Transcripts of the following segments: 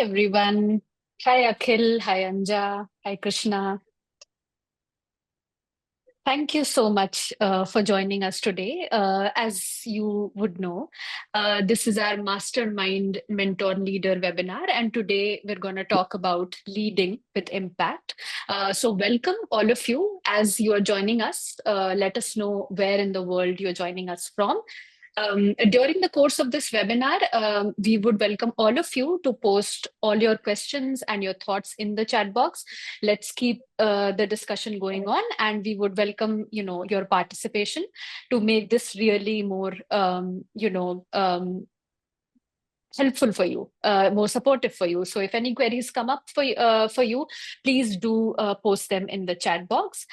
everyone. Hi Akhil, hi Anja, hi Krishna. Thank you so much for joining us today. As you would know, this is our Mastermind Mentor Leader webinar, and today we're going to talk about leading with impact. So, welcome all of you. As you are joining us, let us know where in the world you're joining us from. During the course of this webinar, we would welcome all of you to post all your questions and your thoughts in the chat box. Let's keep the discussion going on, and we would welcome, your participation to make this really more, helpful for you, more supportive for you. So if any queries come up for you, please do post them in the chat box.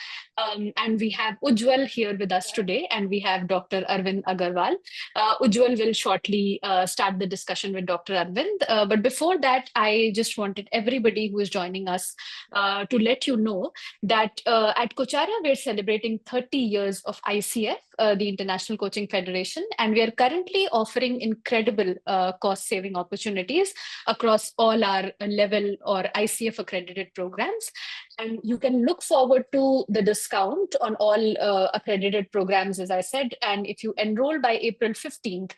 And we have Ujjaval here with us today, and we have Dr. Arvind Agrawal. Ujjaval will shortly start the discussion with Dr. Arvind. But before that, I just wanted everybody who is joining us to let you know that at Coacharya, we're celebrating 30 years of ICF, the International Coaching Federation, and we are currently offering incredible cost-saving opportunities across all our level or ICF accredited programs. And you can look forward to the discount on all accredited programs, as I said. And if you enroll by April 15th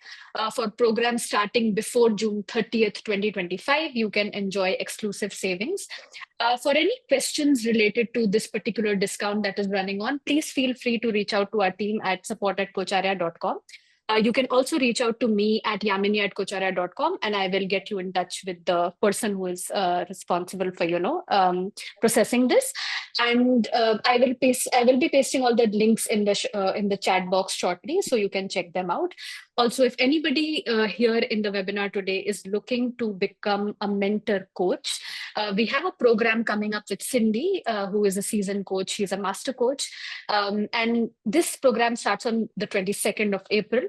for programs starting before June 30th, 2025, you can enjoy exclusive savings. For any questions related to this particular discount that is running on, please feel free to reach out to our team at support@coacharya.com. You can also reach out to me at yamini@coacharya.com, and I will get you in touch with the person who is responsible for, processing this. And I will be pasting all the links in the chat box shortly, so you can check them out. Also, if anybody here in the webinar today is looking to become a mentor coach, we have a program coming up with Cindy, who is a seasoned coach. She's a master coach. And this program starts on the 22nd of April.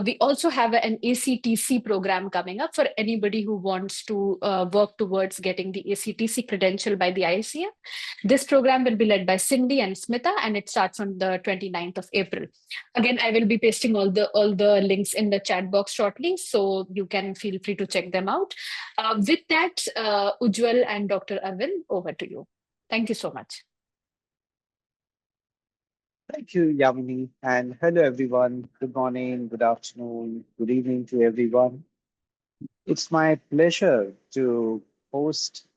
We also have an ACTC program coming up for anybody who wants to work towards getting the ACTC credential by the ICF. This program will be led by Cindy and Smita, and it starts on the 29th of April. Again, I will be pasting all the links in the chat box shortly, so you can feel free to check them out. With that, Ujjaval and Dr. Arvind, over to you. Thank you so much. Thank you, Yamini, and hello, everyone. Good morning, good afternoon, good evening to everyone. It's my pleasure to host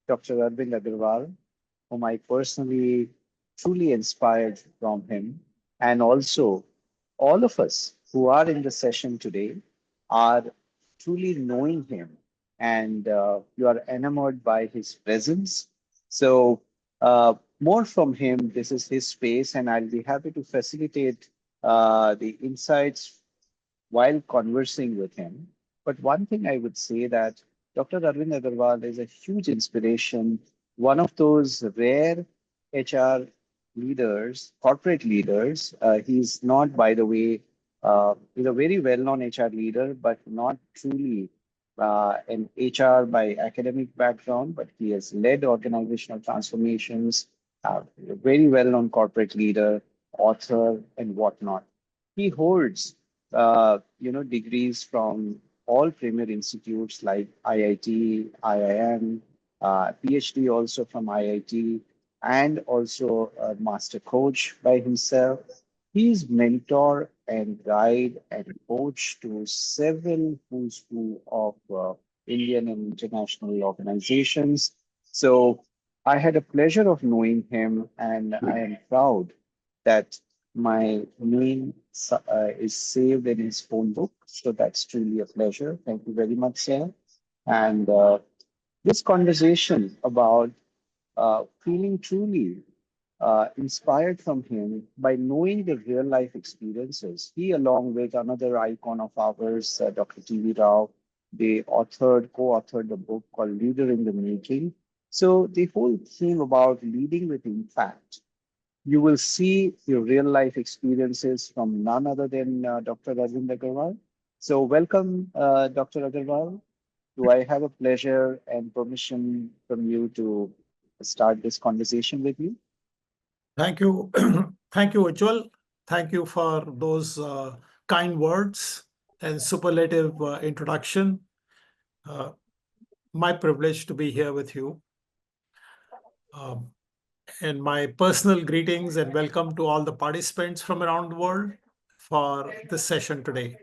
Dr. Arvind Agrawal, whom I personally truly inspired from him. And also, all of us who are in the session today are truly knowing him, and you are enamored by his presence. So, more from him, this is his space, and I'll be happy to facilitate the insights while conversing with him. But one thing I would say that Dr. Arvind Agrawal is a huge inspiration, one of those rare HR leaders, corporate leaders. He's not, by the way, he's a very well-known HR leader, but not truly an HR by academic background, but he has led organizational transformations, a very well-known corporate leader, author, and whatnot. He holds degrees from all premier institutes like IIT, IIM, PhD also from IIT, and also a master coach by himself. He's mentor and guide and coach to several who's who of Indian and international organizations. So I had a pleasure of knowing him, and I am proud that my name is saved in his phone book. So that's truly a pleasure. Thank you very much, sir. And this conversation about feeling truly inspired from him by knowing the real life experiences. He, along with another icon of ours, Dr. T.V. Rao, they co-authored a book called Leader in the Making. So the whole theme about leading with impact, you will see your real life experiences from none other than Dr. Arvind Agrawal. So welcome, Dr. Agrawal. Do I have a pleasure and permission from you to start this conversation with you? Thank you. Thank you, Ujjaval. Thank you for those kind words and superlative introduction. my privilege to be here with you. And my personal greetings and welcome to all the participants from around the world for this session today.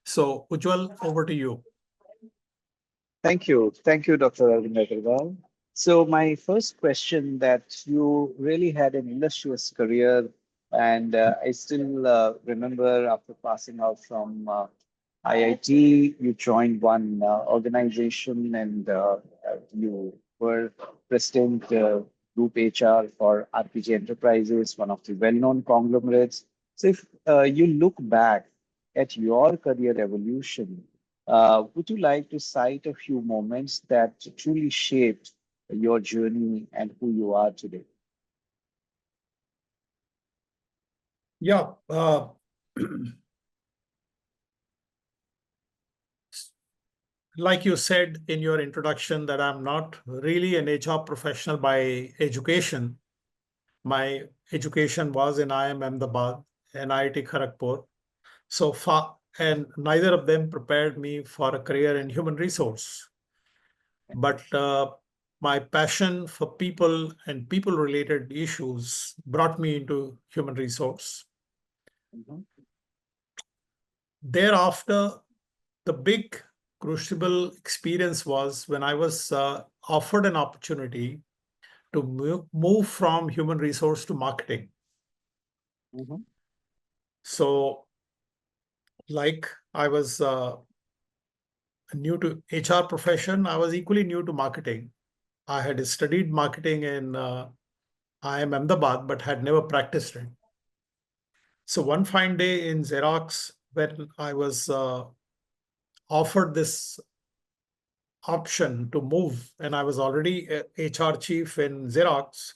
So, Ujjwal, over to you. Thank you. Thank you, Dr. Arvind Agrawal. So my first question that you really had an illustrious career, and I still remember after passing out from IIT, you joined one organization and you were president group HR for RPG Enterprises, one of the well-known conglomerates. So if you look back at your career evolution, would you like to cite a few moments that truly shaped your journey and who you are today? Yeah. Like you said in your introduction, that I'm not really an HR professional by education. My education was in IIM Ahmedabad and IIT Kharagpur. So far, and neither of them prepared me for a career in human resource. But my passion for people and people-related issues brought me into human resource. Mhm. Thereafter, the big crucible experience was when I was offered an opportunity to move from human resource to marketing. Mhm. So, like I was new to HR profession, I was equally new to marketing. I had studied marketing in IIM Ahmedabad, but had never practiced it. So one fine day in Xerox, when I was offered this option to move, and I was already a HR chief in Xerox,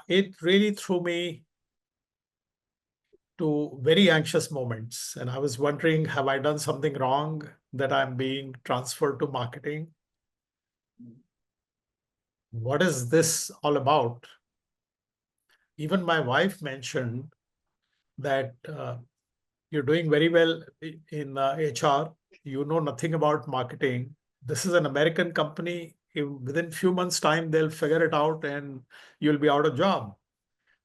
it really threw me to very anxious moments. And I was wondering, have I done something wrong that I'm being transferred to marketing? What is this all about? Even my wife mentioned that you're doing very well in HR. You know nothing about marketing. This is an American company. Within few months' time, they'll figure it out and you'll be out of job.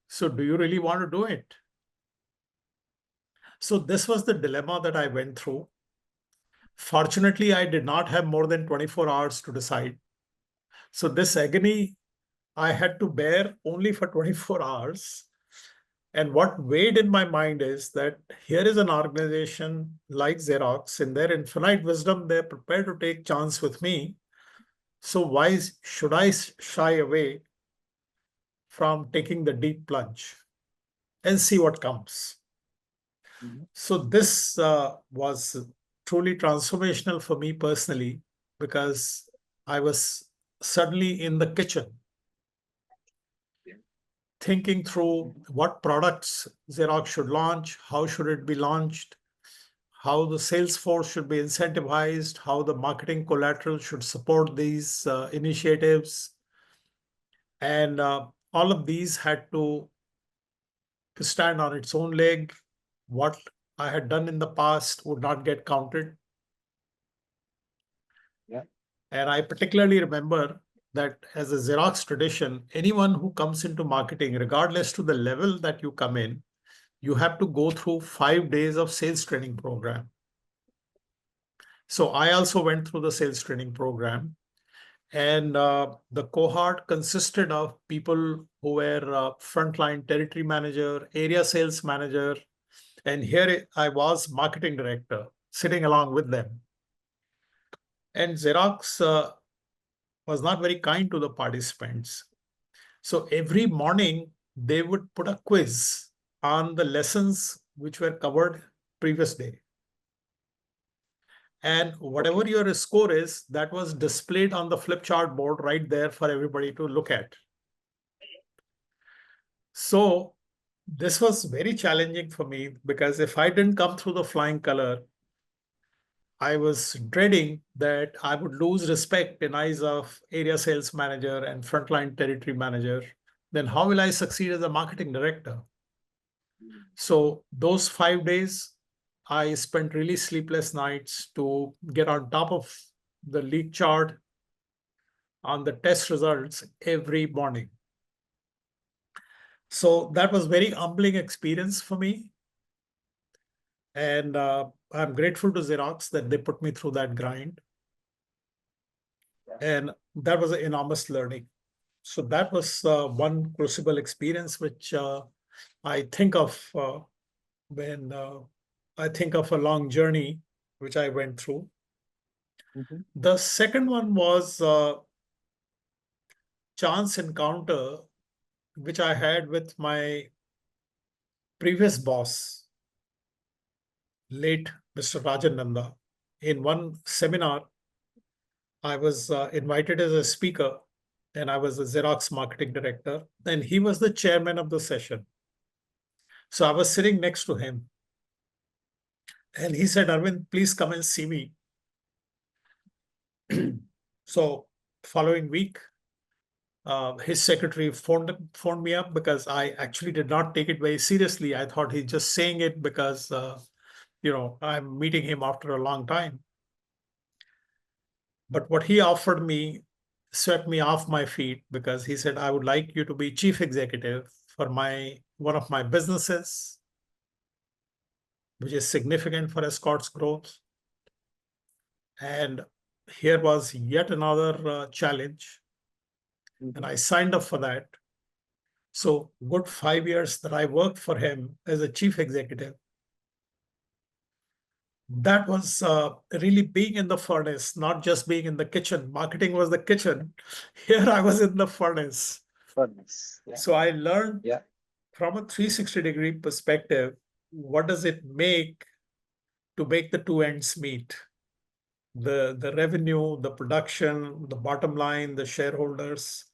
So do you really want to do it? So this was the dilemma that I went through. Fortunately, I did not have more than 24 hours to decide. So this agony I had to bear only for 24 hours. And what weighed in my mind is that here is an organization like Xerox. In their infinite wisdom, they're prepared to take chance with me. So why should I shy away from taking the deep plunge and see what comes? Mhm. So this was truly transformational for me personally, because I was suddenly in the kitchen thinking through what products Xerox should launch, how should it be launched, how the sales force should be incentivized, how the marketing collateral should support these initiatives. And all of these had to stand on its own leg. What I had done in the past would not get counted. Yeah. And I particularly remember that as a Xerox tradition, anyone who comes into marketing, regardless to the level that you come in, you have to go through 5 days of sales training program. So I also went through the sales training program. And the cohort consisted of people who were frontline territory manager, area sales manager, and here I was marketing director sitting along with them. And Xerox was not very kind to the participants. So every morning they would put a quiz on the lessons which were covered previous day. And whatever Okay. your score is, that was displayed on the flip chart board right there for everybody to look at. So this was very challenging for me, because if I didn't come through the flying color, I was dreading that I would lose respect in eyes of area sales manager and frontline territory manager. Then how will I succeed as a marketing director? So those 5 days, I spent really sleepless nights to get on top of the league chart on the test results every morning. So that was very humbling experience for me. And I'm grateful to Xerox that they put me through that grind. And that was an enormous learning. So that was one crucible experience, which I think of when I think of a long journey which I went through. Mhm. The second one was chance encounter, which I had with my previous boss, late Mr. Rajan Nanda. In one seminar, I was invited as a speaker, and I was the Xerox marketing director, and he was the chairman of the session. So I was sitting next to him, and he said, Arvind, please come and see me. So following week, his secretary phoned me up because I actually did not take it very seriously. I thought he's just saying it because I'm meeting him after a long time. But what he offered me swept me off my feet because he said, I would like you to be chief executive for one of my businesses, which is significant for Escort's growth. And here was yet another challenge. And I signed up for that. So good 5 years that I worked for him as a chief executive. That was really being in the furnace, not just being in the kitchen. Marketing was the kitchen. Here I was in the furnace. Furnace. Yeah. So I learned Yeah. from a 360-degree perspective, what does it make to make the two ends meet? The revenue, the production, the bottom line, the shareholders,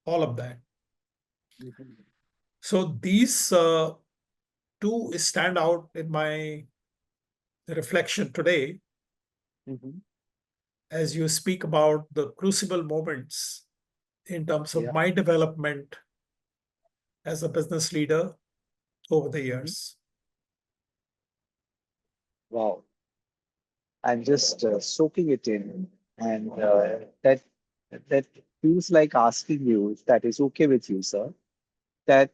all of that. Mhm. So these two stand out in my reflection today Mhm. as you speak about the crucible moments in terms of Yeah. my development as a business leader over the Mhm. years. Wow. I'm just soaking it in, and that feels like asking you if that is okay with you, sir. That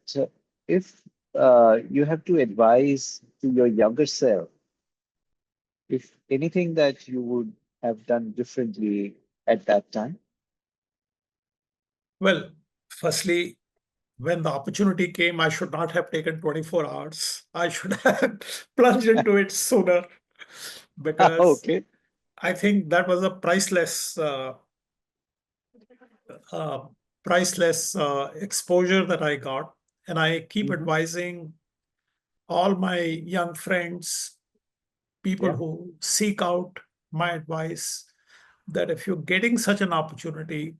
if you have to advise to your younger self, if anything that you would have done differently at that time. Well, firstly, when the opportunity came, I should not have taken 24 hours. I should have plunged into it sooner because Okay. I think that was a uh, priceless exposure that I got. And I keep Hmm. advising all my young friends, people Yeah. who seek out my advice, that if you're getting such an opportunity,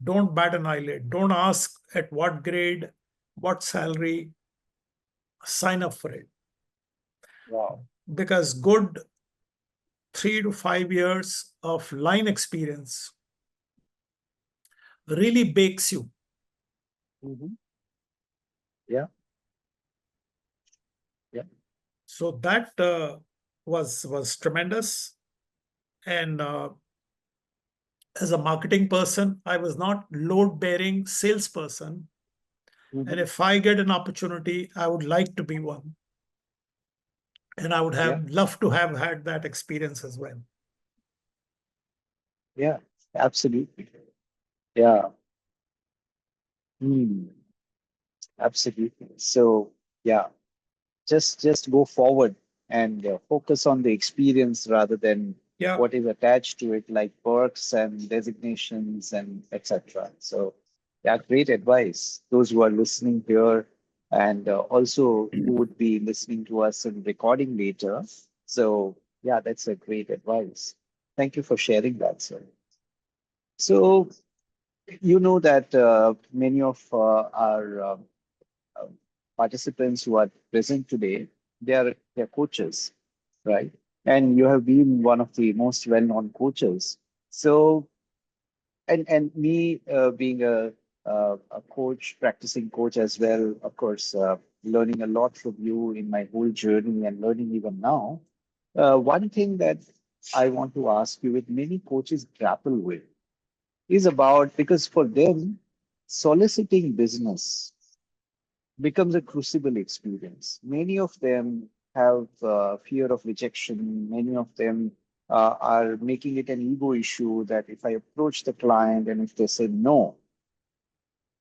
don't bat an eyelid. Don't ask at what grade, what salary, sign up for it. Wow. Because good 3 to 5 years of line experience really bakes you. Hmm. Yeah. Yeah. So that was tremendous. And as a marketing person, I was not load-bearing salesperson. And Hmm. if I get an opportunity, I would like to be one. And I would Yeah. have loved to have had that experience as well. Yeah. Absolutely. Yeah. Hmm. Absolutely. So yeah, just go forward and focus on the experience rather than Yeah. what is attached to it, like perks and designations and etc. So yeah, great advice. Those who are listening here and also who would be listening to us in recording later. So yeah, that's a great advice. Thank you for sharing that, sir. So you know that many of our uh, participants who are present today, they're coaches, right? And you have been one of the most well-known coaches. So, and me being a coach, practicing coach as well, of course, learning a lot from you in my whole journey and learning even now. One thing that I want to ask you, with many coaches grapple with, is about, because for them, soliciting business becomes a crucible experience. Many of them have fear of rejection. Many of them are making it an ego issue that if I approach the client and if they say no,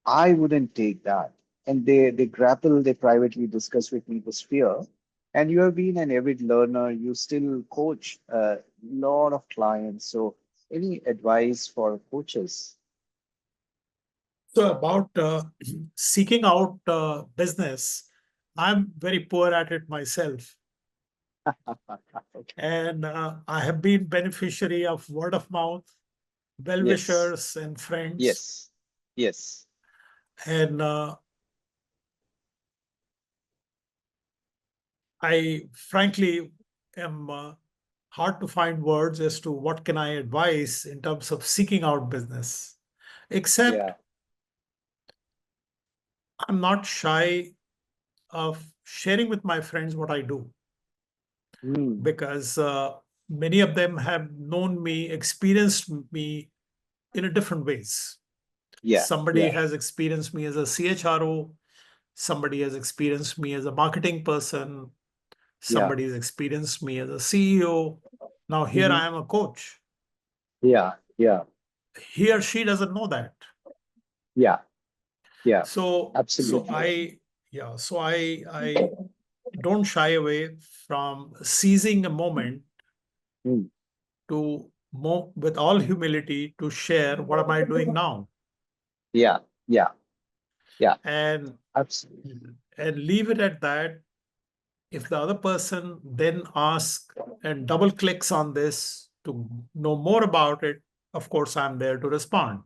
I wouldn't take that. And they grapple, they privately discuss with me this fear. And you have been an avid learner, you still coach a lot of clients. So, any advice for coaches? So about seeking out business, I'm very poor at it myself. Okay. And I have been beneficiary of word of mouth, Yes, well-wishers and friends. yes, yes. And I frankly am hard to find words as to what can I advise in terms of seeking out business, except Yeah. I'm not shy of sharing with my friends what I do, Mm, because many of them have known me, experienced me in a different ways. yeah, Somebody yeah. has experienced me as a CHRO, somebody has experienced me as a marketing person, Yeah. somebody has experienced me as a CEO. Now here Hmm. I am a coach. Yeah, yeah, He or she doesn't know that. yeah, yeah. So Absolutely. I don't shy away from seizing a moment Mm, to with all humility to share what am I doing now, yeah, yeah, yeah. and Absolutely. leave it at that. If the other person then asks and double clicks on this to know more about it, of course I'm there to respond.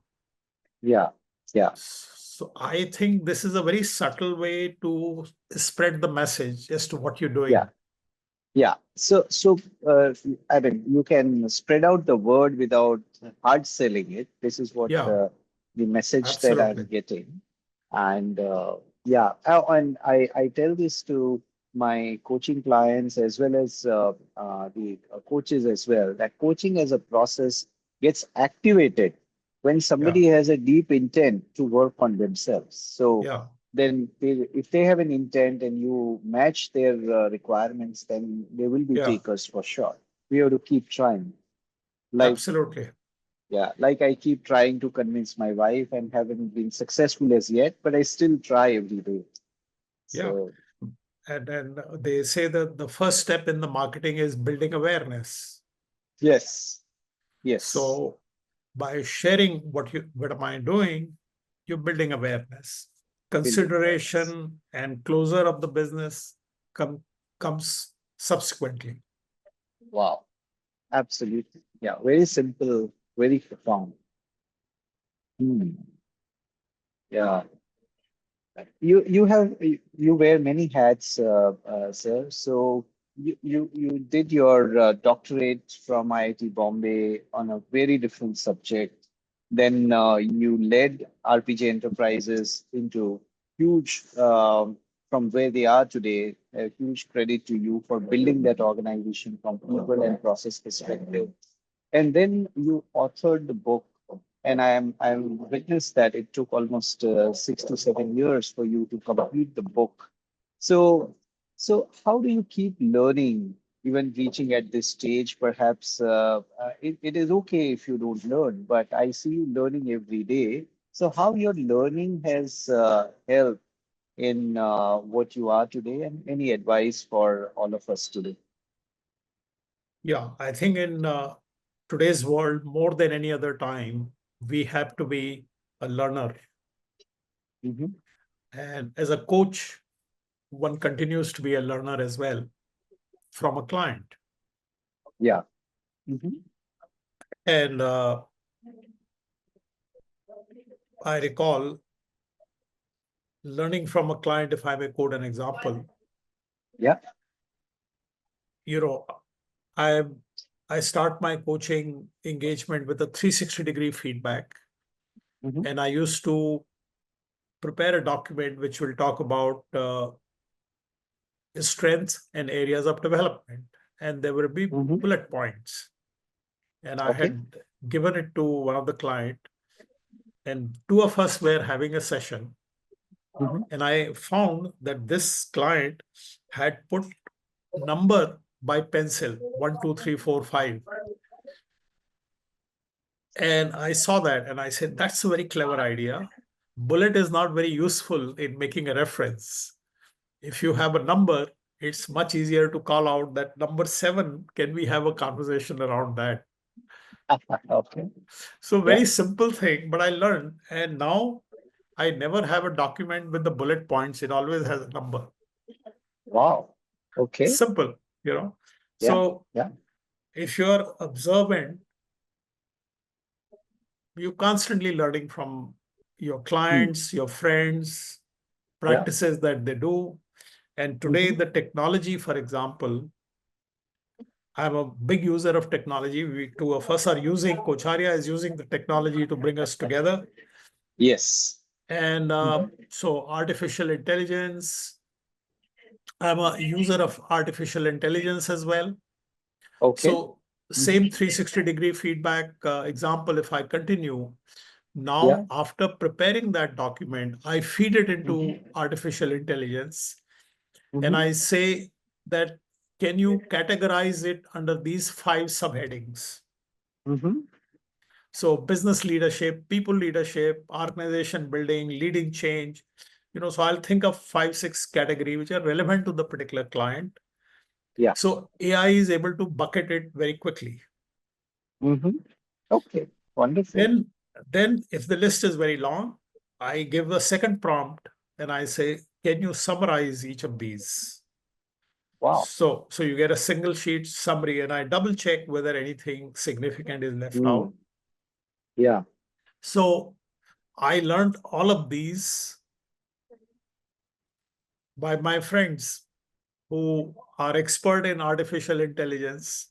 Yeah, yeah, So I think this is a very subtle way to spread the message as to what you're yeah. doing. Yeah. So, I mean, you can spread out the word without hard selling it. This is what Yeah, the message that I'm absolutely. getting. And yeah, and I tell this to my coaching clients as well as the coaches as well, that coaching as a process gets activated when Yeah, somebody has a deep intent to work on themselves. So, yeah, then if they have an intent and you match their requirements, then they will be yeah, takers for sure. We have to keep trying. Like, absolutely. yeah, like I keep trying to convince my wife and haven't been successful as yet, but I still try every day. Yeah. So, And they say that the first step in the marketing is building awareness. yes, yes, So by sharing what am I doing, you're building awareness. building awareness. Consideration and closure of the business come comes subsequently. Wow, absolutely. Yeah, very simple, very profound. Hmm. Yeah. You wear many hats, sir. So you did your doctorate from IIT Bombay on a very different subject. Then you led RPG Enterprises into huge from where they are today. A huge credit to you for building that organization from people and process perspective. And then you authored the book, and I'm witness that it took almost 6 to 7 years for you to complete the book. So how do you keep learning, even reaching at this stage? Perhaps it is okay if you don't learn, but I see you learning every day. So how your learning has helped in what you are today, and any advice for all of us today? Yeah, I think in today's world, more than any other time, we have to be a learner. Hmm. And as a coach, one continues to be a learner as well from a client. Yeah. Hmm. And I recall learning from a client, if I may quote an example, Yeah. you know, I I start my coaching engagement with a 360-degree feedback. Hmm. And I used to prepare a document which will talk about strengths and areas of development. and there will be bullet points. And I had given it to one of the client, and two of us were having a session. And I found that this client had put number by pencil, 1, 2, 3, 4, 5. And I saw that and I said, that's a very clever idea. Bullet is not very useful in making a reference. If you have a number, it's much easier to call out that number 7. Can we have a conversation around that? Okay. So very simple thing, but I learned. And now I never have a document with the bullet points. It always has a number. Wow. Okay. Simple, So if you're observant, you're constantly learning from your clients, your friends, practices that they do. And today, the technology, for example, I'm a big user of technology. We two of us are using, Coacharya is using the technology to bring us together. Yes. And so artificial intelligence, I'm a user of artificial intelligence as well. Okay. So same 360-degree feedback example, if I continue, now after preparing that document, I feed it into artificial intelligence and I say that, can you categorize it under these 5 subheadings? So business leadership, people leadership, organization building, leading change. So I'll think of 5, 6 categories which are relevant to the particular client. Yeah. So AI is able to bucket it very quickly. Okay. Wonderful. Then if the list is very long, I give a second prompt and I say, can you summarize each of these? Wow. So you get a single sheet summary and I double check whether anything significant is left out. Yeah. So I learned all of these by my friends who are expert in artificial intelligence.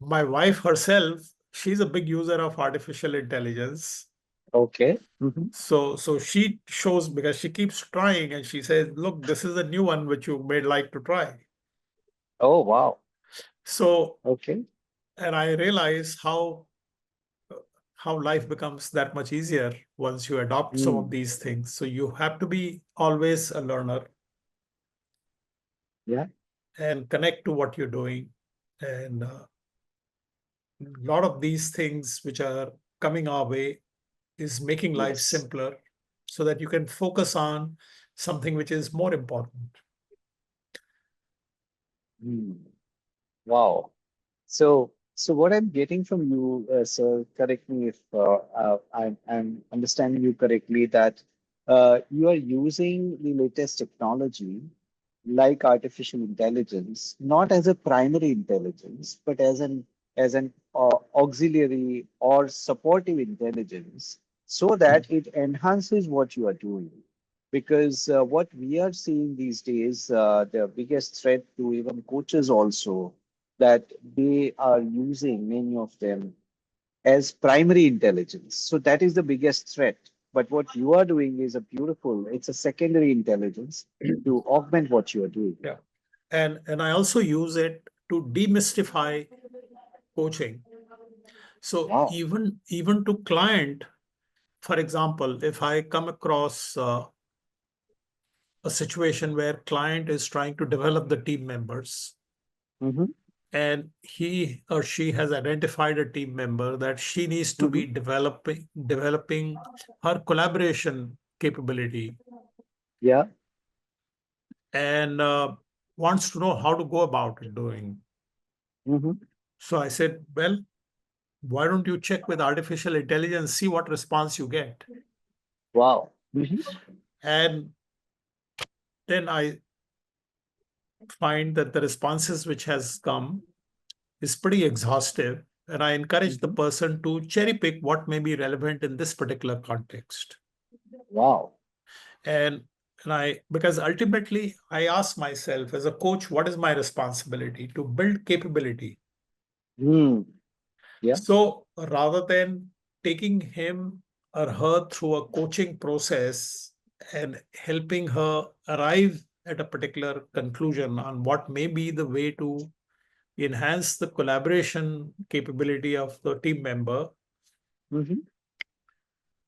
My wife herself, she's a big user of artificial intelligence. Okay. So she shows, because she keeps trying and she says, look, this is a new one which you may like to try. Oh, wow. So, okay. And I realize how life becomes that much easier once you adopt some of these things. So you have to be always a learner. Yeah. And connect to what you're doing. And a lot of these things which are coming our way is making life simpler so that you can focus on something which is more important. Wow. So what I'm getting from you, sir, correct me if I'm understanding you correctly, that you are using the latest technology like artificial intelligence, not as a primary intelligence, but as an auxiliary or supportive intelligence, so that it enhances what you are doing. Because what we are seeing these days, the biggest threat to even coaches also, that they are using, many of them, as primary intelligence. So that is the biggest threat. But what you are doing is it's a secondary intelligence to augment what you are doing. Yeah. And I also use it to demystify coaching. So even to client, for example, if I come across a situation where client is trying to develop the team members, and he or she has identified a team member that she needs to be developing her collaboration capability. Yeah. And wants to know how to go about it doing. So I said, well, why don't you check with artificial intelligence, see what response you get? Wow. And then I find that the responses which has come is pretty exhaustive. And I encourage the person to cherry pick what may be relevant in this particular context. Wow. And because ultimately I ask myself as a coach, what is my responsibility? To build capability. Yeah. So rather than taking him or her through a coaching process and helping her arrive at a particular conclusion on what may be the way to enhance the collaboration capability of the team member, Mm-hmm.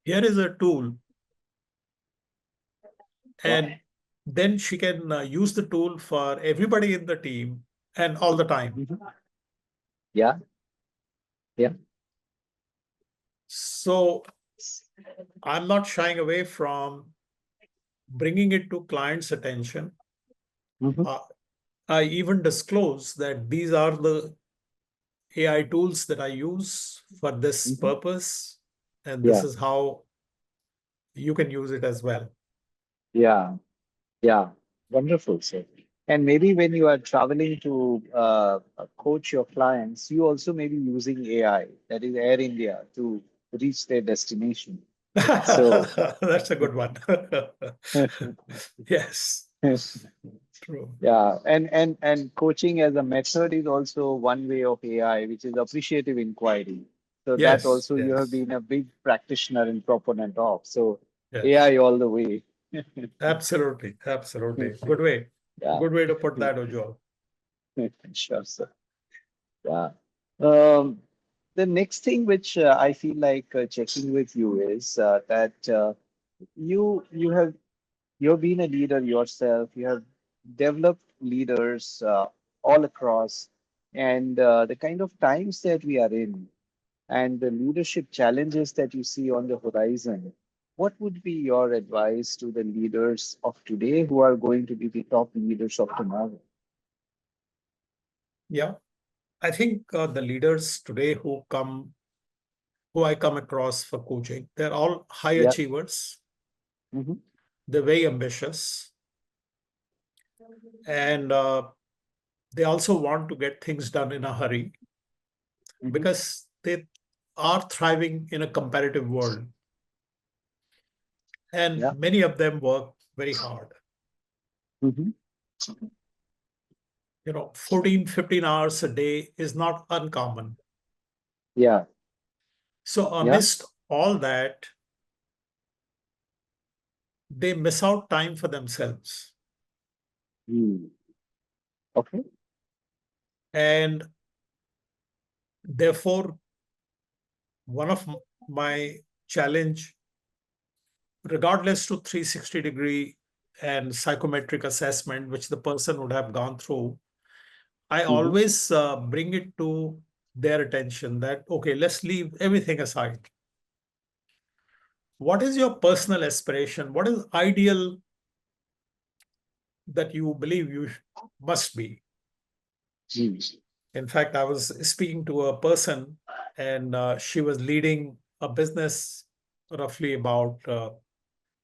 here is a tool, Wow. and then she can use the tool for everybody in the team and all the time. Mhm. Yeah. Yeah. So I'm not shying away from bringing it to clients' attention. Mhm. I even disclose that these are the AI tools that I use for this Mhm. purpose, and this Yeah. is how you can use it as well. Yeah. Yeah. Wonderful, sir. And maybe when you are traveling to coach your clients, you also may be using AI, that is Air India, to reach their destination. So, That's a good one. Yes, true. yeah, and coaching as a method is also one way of AI, which is appreciative inquiry. So that Yes, also you have yes, been a big practitioner and proponent of. So yes. AI all the way. Absolutely, absolutely. Good way to put Yeah, that, Ujjwal. sure, sir. Yeah. Um, the next thing which I feel like checking with you is that you have you've been a leader yourself. You have developed leaders all across, and the kind of times that we are in, and the leadership challenges that you see on the horizon. What would be your advice to the leaders of today who are going to be the top leaders of tomorrow? Yeah, I think the leaders today who I come across for coaching, they're all high Yeah. achievers. Hmm. They're very ambitious, and they also want to get things done in a hurry Hmm. because they are thriving in a competitive world, and Yeah. many of them work very hard. Hmm. 14, 15 hours a day is not uncommon. Yeah. So Yeah. amidst all that, they miss out time for themselves. Hmm. Okay. And therefore, one of my challenge, regardless to 360-degree and psychometric assessment, which the person would have gone through, I Hmm. always bring it to their attention that, okay, let's leave everything aside. What is your personal aspiration? What is ideal that you believe you must be? Hmm. In fact, I was speaking to a person, and she was leading a business roughly about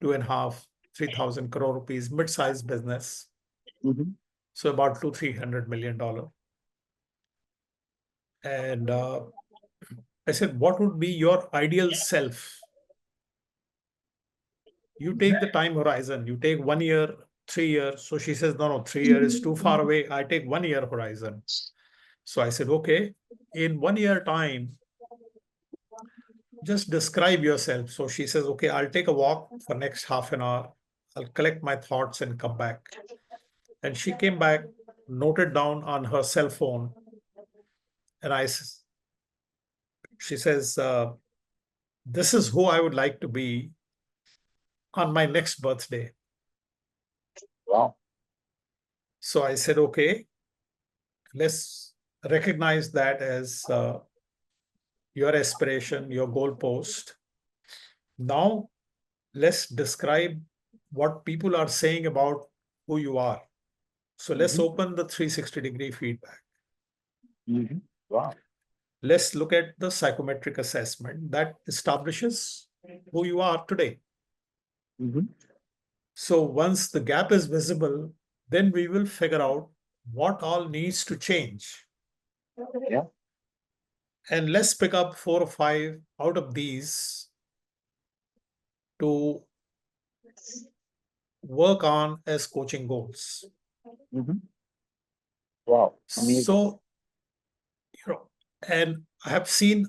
two and a half, 3,000 crore rupees, mid-sized business. Hmm. So about two, $300 million. And I said, what would be your ideal self? You take the time horizon, you take 1 year, 3 years. So she says, no, 3 years is too far away. I take 1 year horizon. So I said, okay, in 1 year time, just describe yourself. So she says, okay, I'll take a walk for next half an hour. I'll collect my thoughts and come back. And she came back, noted down on her cell phone. And she says, this is who I would like to be on my next birthday. Wow. So I said, okay, let's recognize that as your aspiration, your goalpost. Now, let's describe what people are saying about who you are. So let's Hmm. open the 360-degree feedback. Hmm. Wow. Let's look at the psychometric assessment that establishes who you are today. Hmm. So once the gap is visible, then we will figure out what all needs to change. Yeah. And let's pick up 4 or 5 out of these to work on as coaching goals. Hmm. Wow. Amazing. So, and I have seen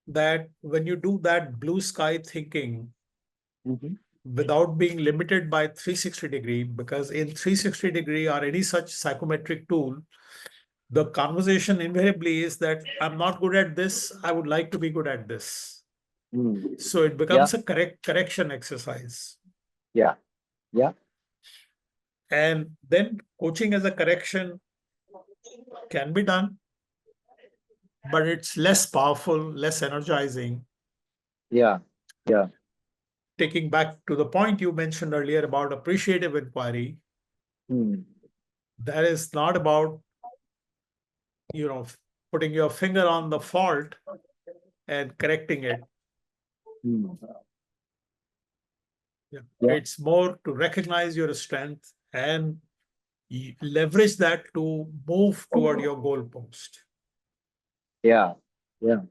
that when you do that blue sky thinking, Hmm. without being limited by 360-degree, because in 360-degree or any such psychometric tool, the conversation invariably is that I'm not good at this, I would like to be good at this. So it Yeah, becomes a correction exercise. yeah, yeah, And then coaching as a correction can be done, but it's less powerful, less energizing. yeah, yeah. Taking back to the point you mentioned earlier about appreciative inquiry, Hmm. that is not about, putting your finger on the fault and correcting it. Hmm. Yeah. Yeah, It's more to recognize your strength and leverage that to move toward your goal post. yeah, yeah.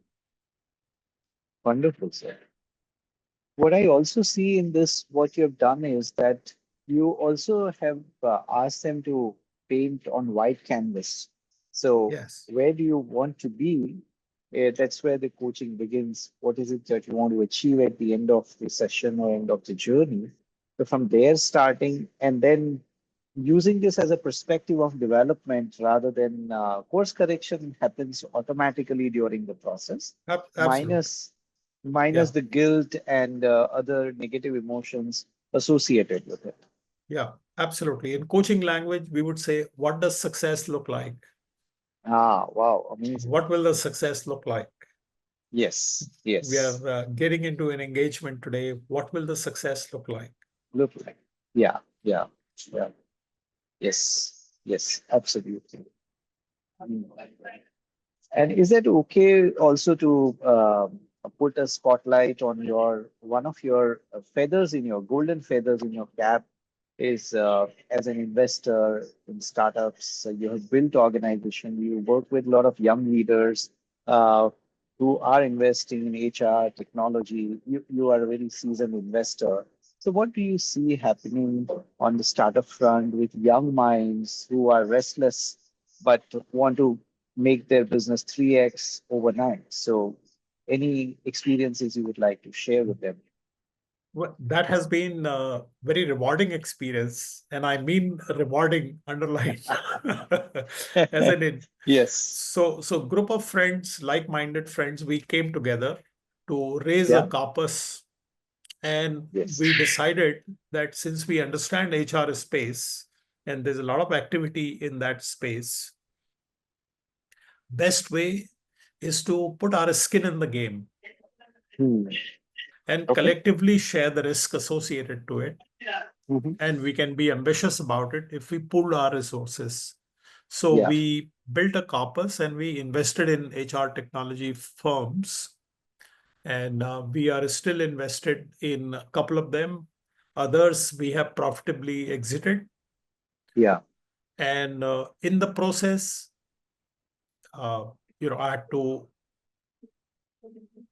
Wonderful, sir. What I also see in this, what you have done is that you also have asked them to paint on white canvas. So, Yes. where do you want to be? That's where the coaching begins. What is it that you want to achieve at the end of the session or end of the journey? So, from there, starting and then using this as a perspective of development rather than course correction happens automatically during the process, Absolutely. minus Yeah. the guilt and other negative emotions associated with it. Yeah. Absolutely. In coaching language, we would say, what does success look like? Ah, wow, amazing. What will the success look like? Yes, We yes. are getting into an engagement today. What will the success look like? Look like. Yeah, yeah, yeah. Yes, yes, absolutely. Mm. And is it okay also to put a spotlight on your one of your feathers in your golden feathers in your cap is as an investor in startups, you have built organization, you work with a lot of young leaders uh, who are investing in HR technology. You are a very seasoned investor. So what do you see happening on the startup front with young minds who are restless but want to make their business 3x overnight? So any experiences you would like to share with them? Well, that has been a very rewarding experience, and I mean rewarding underline. As in, Yes. so group of friends, like-minded friends, we came together to raise a Yeah. corpus, and Yes. we decided that since we understand HR space and there's a lot of activity in that space, best way is to put our skin in the game Hmm. and Okay. collectively share the risk associated to it. Mhm. And we can be ambitious about it if we pool our resources. So Yeah. we built a corpus and we invested in HR technology firms, and we are still invested in a couple of them. Others we have profitably exited, Yeah. and in the process, uh,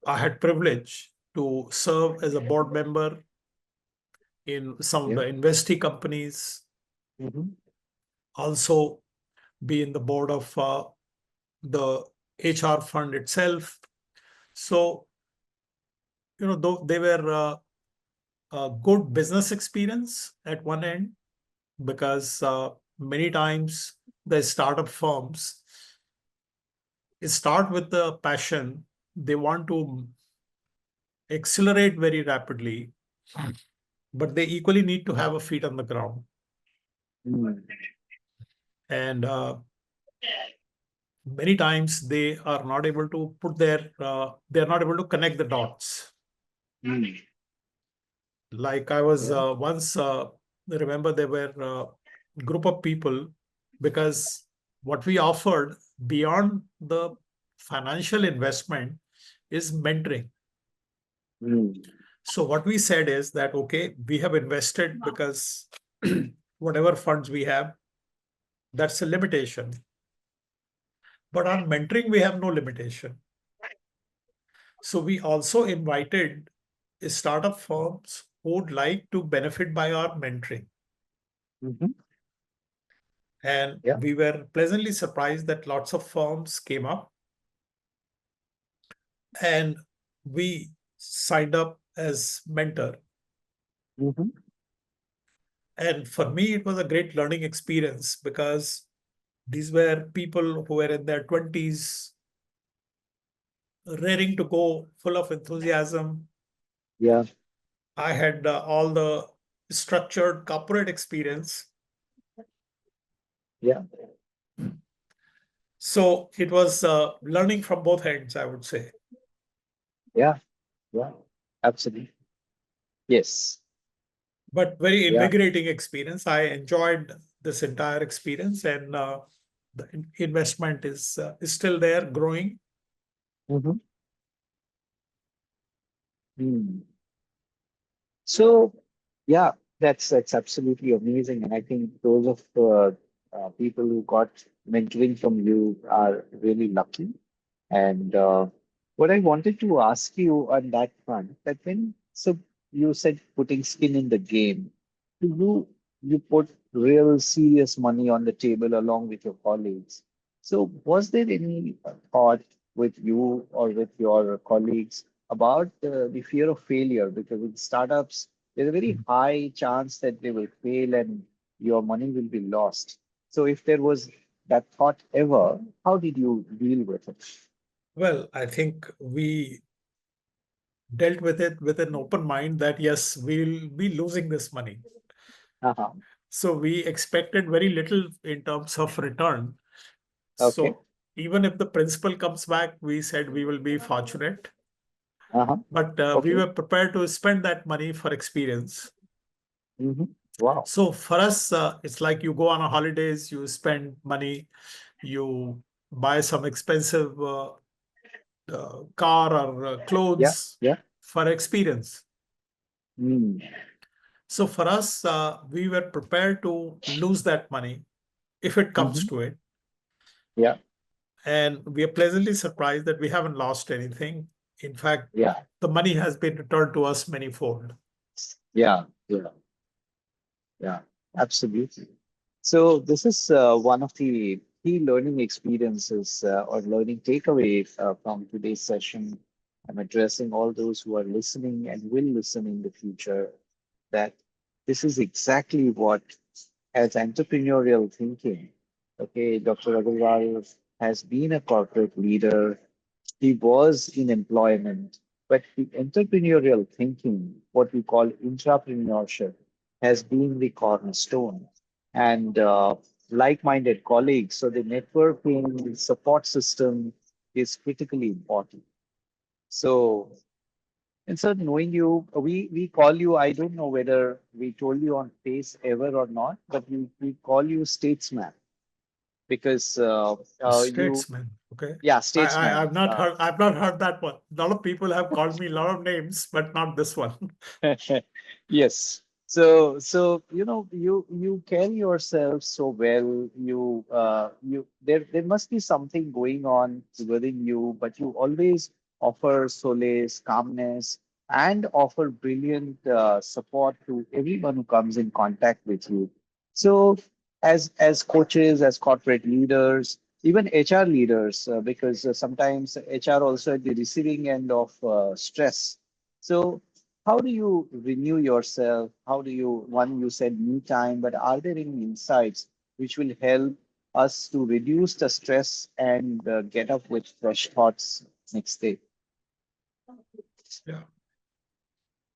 I had privilege to serve as a board member in some of Yeah. the investee companies, Mhm. also be in the board of the HR fund itself. So, though they were a good business experience at one end, because many times the startup firms start with the passion. They want to accelerate very rapidly, but they equally need to have a feet on the ground. Mm. And many times they are not able to they're not able to connect the dots. Mm. Like I was Yeah. once, remember there were a group of people, because what we offered beyond the financial investment is mentoring. Mm. So what we said is that, okay, we have invested because whatever funds we have, that's a limitation. But on mentoring, we have no limitation. So we also invited startup firms who would like to benefit by our mentoring. Mhm. And Yeah. we were pleasantly surprised that lots of firms came up, and we signed up as mentor. Mhm. And for me, it was a great learning experience because these were people who were in their 20s, raring to go, full of enthusiasm. Yeah. I had all the structured corporate experience. Yeah. So it was learning from both ends, I would say, Yeah. Yeah. Absolutely. Yes. but very Yeah. invigorating experience. I enjoyed this entire experience, and the investment is still there, growing. Mhm. Mm. So, yeah, that's absolutely amazing, and I think those of people who got mentoring from you are really lucky. And what I wanted to ask you on that front, that when so you said putting skin in the game, do you put real serious money on the table along with your colleagues. So was there any thought with you or with your colleagues about the fear of failure? Because in startups, there's a very high chance that they will fail and your money will be lost. So if there was that thought ever, how did you deal with it? Well, I think we dealt with it with an open mind that yes, we'll be losing this money. Uh-huh. So we expected very little in terms of return. Okay. So even if the principal comes back, we said we will be fortunate, Uh-huh. but we Okay. were prepared to spend that money for experience. Mm-hmm. Wow. So for us, it's like you go on a holidays, you spend money, you buy some expensive car or Yeah. clothes Yeah. for experience. Mm. So for us, we were prepared to lose that money if it comes Mm-hmm. to it. Yeah. And we are pleasantly surprised that we haven't lost anything. In fact, Yeah. the money has been returned to us manyfold. Yeah. Yeah. Yeah. Absolutely. So this is one of the key learning experiences or learning takeaway from today's session. I'm addressing all those who are listening and will listen in the future that this is exactly what, as entrepreneurial thinking, okay, Dr. Agrawal has been a corporate leader. He was in employment, but the entrepreneurial thinking, what we call intrapreneurship, has been the cornerstone. And like-minded colleagues, so the networking, the support system is critically important. So, and so knowing you, we call you, I don't know whether we told you on face ever or not, but we call you statesman because you, Statesman. Okay. yeah, I've statesman. not heard that one. A lot of people have called me a lot of names, but not this one. Yes. So you carry yourself so well. You there must be something going on within you, but you always offer solace, calmness, and offer brilliant support to everyone who comes in contact with you. So as coaches, as corporate leaders, even HR leaders, because sometimes HR also at the receiving end of stress. So how do you renew yourself? How do you, one, you said me time, but are there any insights which will help us to reduce the stress and get up with fresh thoughts next day?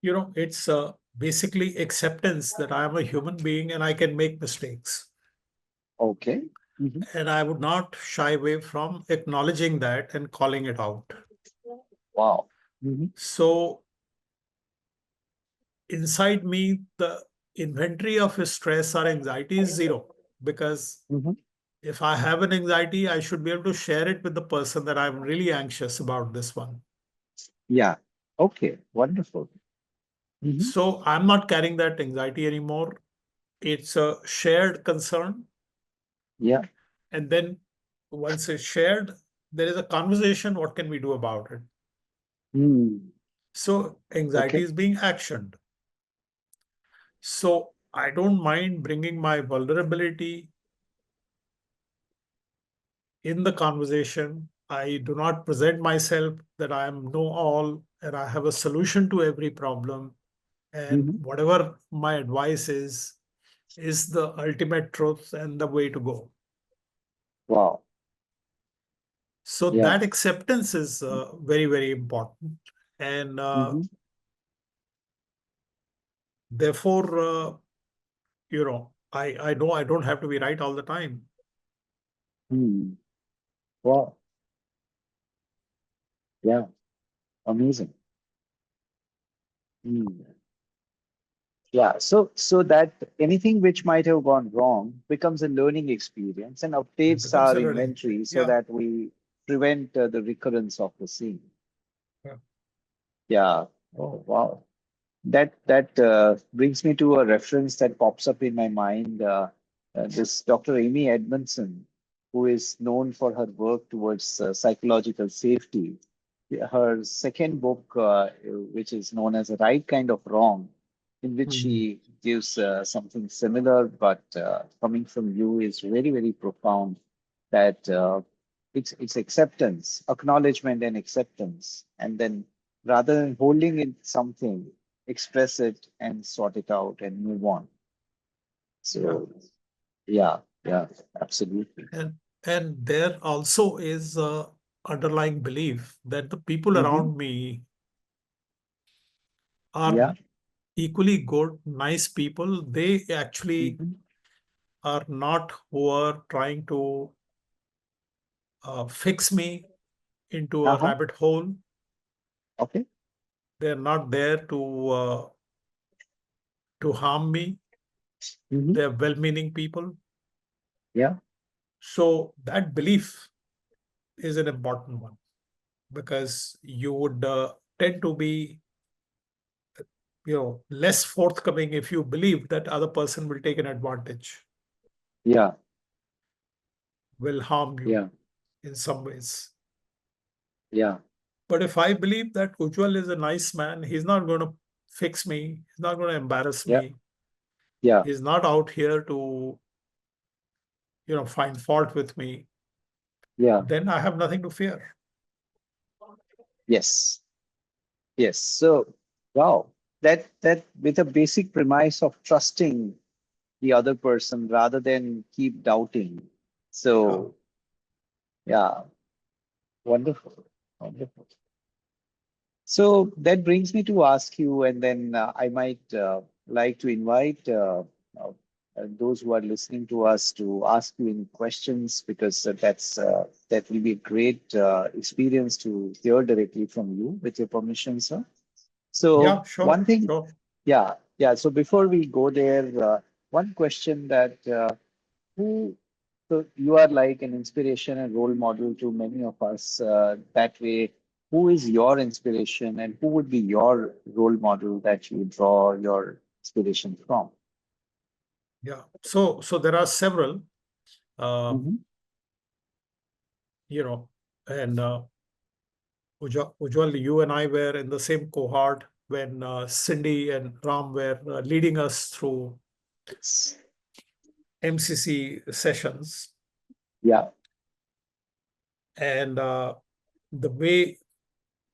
Yeah. It's basically acceptance that I am a human being and I can make mistakes. Okay. Mhm. And I would not shy away from acknowledging that and calling it out. Wow. Mhm. So inside me, the inventory of stress or anxiety is zero, because Mhm. if I have an anxiety, I should be able to share it with the person that I'm really anxious about this one. Yeah. Okay. Wonderful. Mhm. So I'm not carrying that anxiety anymore. It's a shared concern. Yeah. And then once it's shared, there is a conversation. What can we do about it? Mm. So anxiety Okay. is being actioned. So I don't mind bringing my vulnerability in the conversation. I do not present myself that I am know all and I have a solution to every problem. And whatever my advice is the ultimate truth and the way to go. Wow. So Yeah. that acceptance is very, very important. And therefore, I know I don't have to be right all the time. Wow. Yeah. Amazing. Yeah. So that anything which might have gone wrong becomes a learning experience and It updates becomes our a learning. inventory so Yeah. that we prevent the recurrence of the same. Yeah. Yeah. Oh, wow. That brings me to a reference that pops up in my mind. This Dr. Amy Edmondson, who is known for her work towards psychological safety. Her second book, which is known as A Right Kind of Wrong, in which she gives something similar, but coming from you is very, very profound. That it's acceptance, acknowledgement, and acceptance, and then rather than holding in something, express it and sort it out and move on. So yeah, absolutely. And there also is a underlying belief that the people around me are Yeah. equally good, nice people. They actually are not who are trying to fix me into a Uh-huh. rabbit hole. Okay. They're not there to harm me. They're well-meaning people. Yeah. So that belief is an important one, because you would tend to be less forthcoming if you believe that other person will take an advantage, Yeah. will harm you Yeah. in some ways. Yeah. But if I believe that Ujjwal is a nice man, he's not going to fix me, he's not going to embarrass Yeah. me, Yeah. he's not out here to find fault with me, Yeah. then I have nothing to fear. Yes. Yes. So wow. That with a basic premise of trusting the other person rather than keep doubting. Yeah. So yeah, wonderful. Wonderful. So that brings me to ask you, and then I might like to invite those who are listening to us to ask you any questions, because that will be a great experience to hear directly from you, with your permission, sir. Yeah, So sure, one thing, sure. yeah. So before we go there, one question that who so you are like an inspiration and role model to many of us. That way, who is your inspiration and who would be your role model that you draw your inspiration from? Yeah. So there are several, uh, Mm-hmm. you know, and Ujjwal, you and I were in the same cohort when Cindy and Ram were leading us through Yes. MCC sessions. Yeah. And the way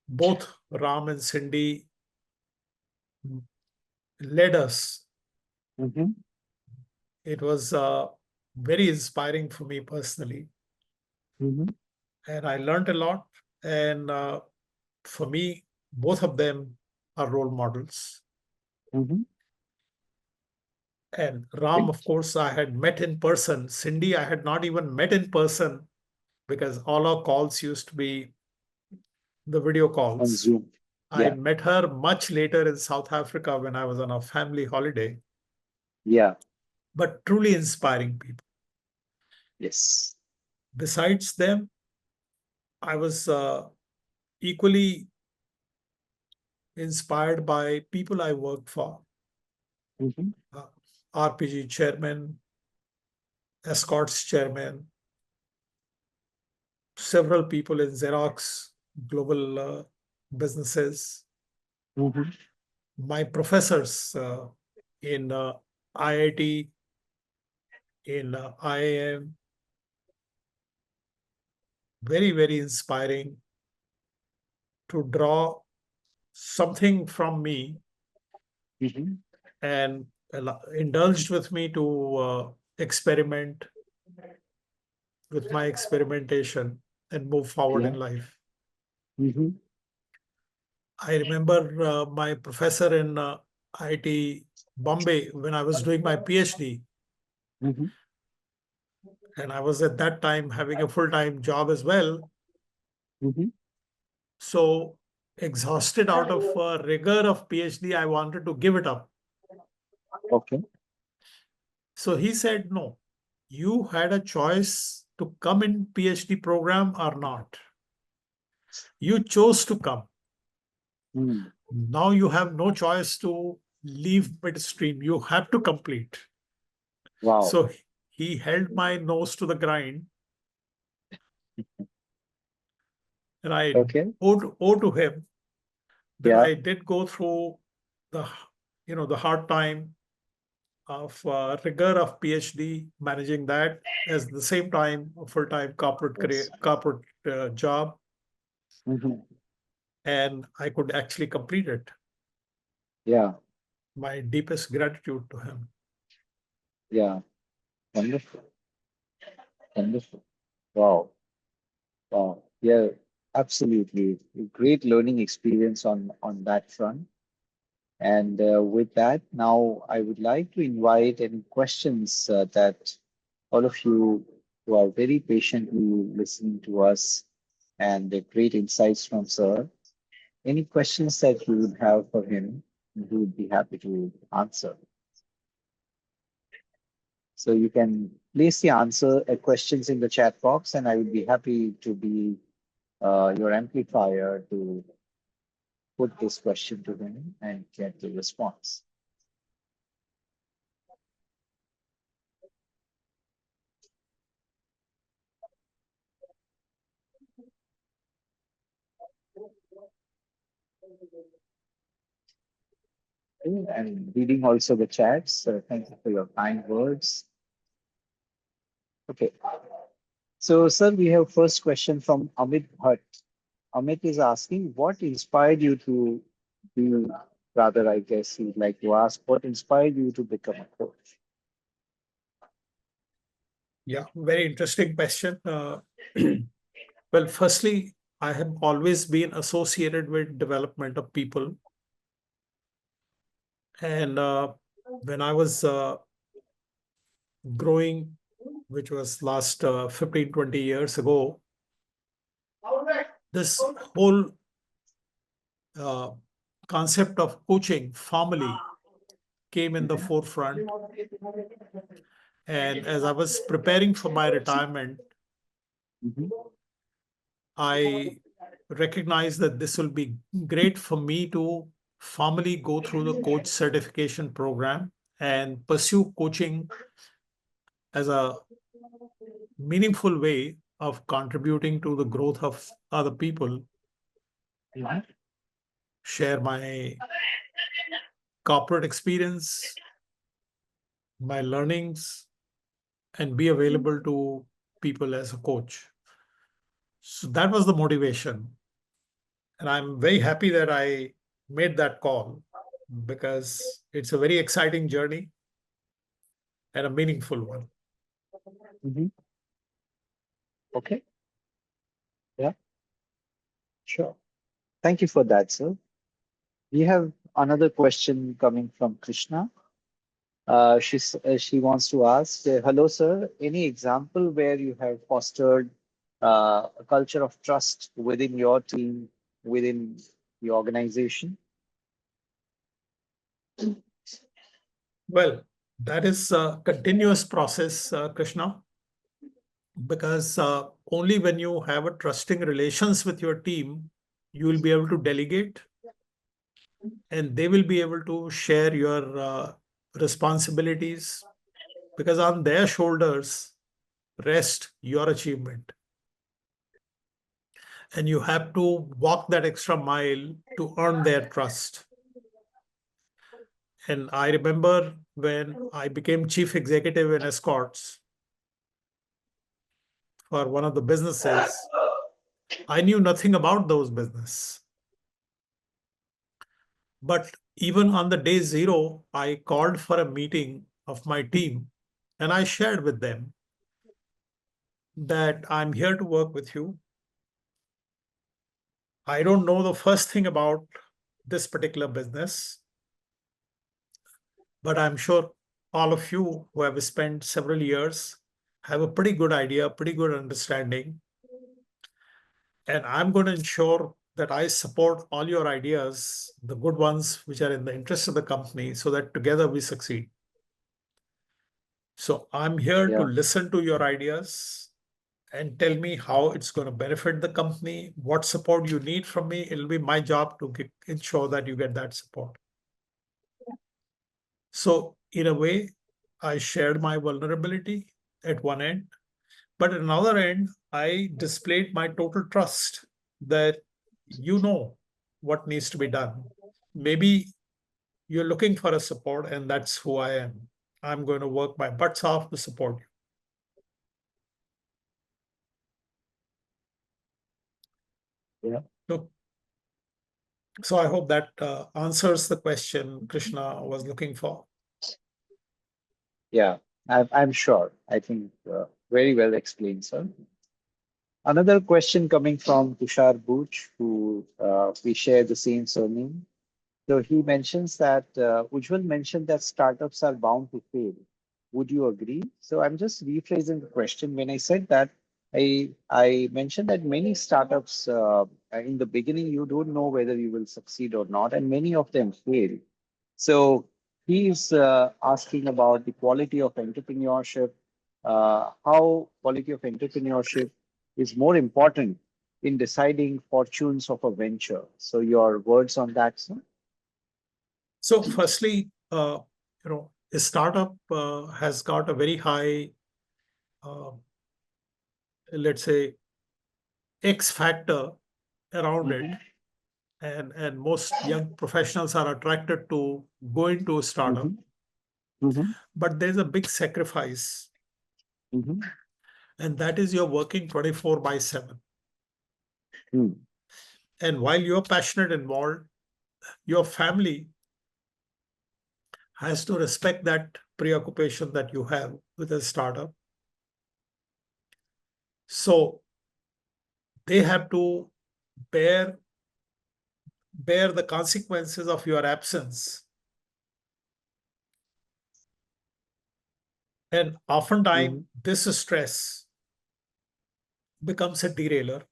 both Ram and Cindy led us, Mm-hmm. it was very inspiring for me personally. Mm-hmm. And I learned a lot. And for me, both of them are role models. Mm-hmm. And Ram, of Great. course, I had met in person. Cindy, I had not even met in person, because all our calls used to be the video On calls. Zoom. I Yeah. met her much later in South Africa when I was on a family holiday, Yeah. but truly inspiring people. Yes. Besides them, I was equally inspired by people I worked for. Mm-hmm. RPG chairman, Escorts chairman, several people in Xerox global businesses, Mm-hmm. my professors in IIT, in IIM, very, very inspiring to draw something from me and indulged with me to experiment with my experimentation and move forward in life. I remember my professor in IIT Bombay when I was doing my PhD, and I was at that time having a full-time job as well. So exhausted out of rigor of PhD, I wanted to give it up. Okay. So he said, no, you had a choice to come in PhD program or not. You chose to come. Now you have no choice to leave midstream. You have to complete. Wow. So he held my nose to the grind. And I owe to him that I did go through the hard time of rigor of PhD, managing that as the same time a full-time corporate job, and I could actually complete it. Yeah. My deepest gratitude to him. Yeah. Wonderful. Wonderful. Wow. Wow. Yeah, absolutely. Great learning experience on that front. And with that, now I would like to invite any questions that all of you who are very patiently listening to us and the great insights from Sir. Any questions that you would have for him, we would be happy to answer. So you can place the questions in the chat box, and I would be happy to be your amplifier to put this question to him and get the response. And reading also the chats. Thank you for your kind words. Okay. So, sir, we have first question from Amit Bhatt. Amit is asking, what inspired you to be, rather, I guess he'd like to ask, what inspired you to become a coach? Yeah, very interesting question. Well, firstly, I have always been associated with development of people. And when I was growing, which was last 15, 20 years ago, this whole concept of coaching formally came in the forefront. And as I was preparing for my retirement, I recognized that this will be great for me to formally go through the coach certification program and pursue coaching as a meaningful way of contributing to the growth of other people, share my corporate experience, my learnings, and be available to people as a coach. So that was the motivation. And I'm very happy that I made that call because it's a very exciting journey and a meaningful one. Okay. Yeah. Sure. Thank you for that, sir. We have another question coming from Krishna. She wants to ask, hello, sir. Any example where you have fostered a culture of trust within your team, within the organization? Well, that is a continuous process, Krishna, because only when you have a trusting relations with your team, you will be able to delegate and they will be able to share your responsibilities, because on their shoulders rest your achievement. And you have to walk that extra mile to earn their trust. And I remember when I became chief executive in escorts for one of the businesses, I knew nothing about those business. But even on the day zero, I called for a meeting of my team and I shared with them that I'm here to work with you. I don't know the first thing about this particular business, but I'm sure all of you who have spent several years have a pretty good idea, pretty good understanding. And I'm going to ensure that I support all your ideas, the good ones which are in the interest of the company, so that together we succeed. So I'm here to listen to your ideas and tell me how it's going to benefit the company, what support you need from me. It'll be my job to ensure that you get that support. So in a way, I shared my vulnerability at one end, but at another end, I displayed my total trust that you know what needs to be done. Maybe you're looking for a support, and that's who I am. I'm going to work my butts off to support you. Yeah. So I hope that answers the question Krishna was looking for. Yeah, I'm sure. I think very well explained, sir. Another question coming from Tushar Buch, who we share the same surname. So he mentions that Ujjwal mentioned that startups are bound to fail. Would you agree? So I'm just rephrasing the question. When I said that, I mentioned that many startups in the beginning you don't know whether you will succeed or not, and many of them fail. So he's asking about the quality of entrepreneurship, how quality of entrepreneurship is more important in deciding fortunes of a venture. So your words on that, sir? So firstly, a startup has got a very high, let's say, X factor around it. And most young professionals are attracted to go into a startup. But there's a big sacrifice, and that is you're working 24/7. And while you're passionate and involved, your family has to respect that preoccupation that you have with a startup. So they have to bear the consequences of your absence. And oftentimes, this stress becomes a derailer,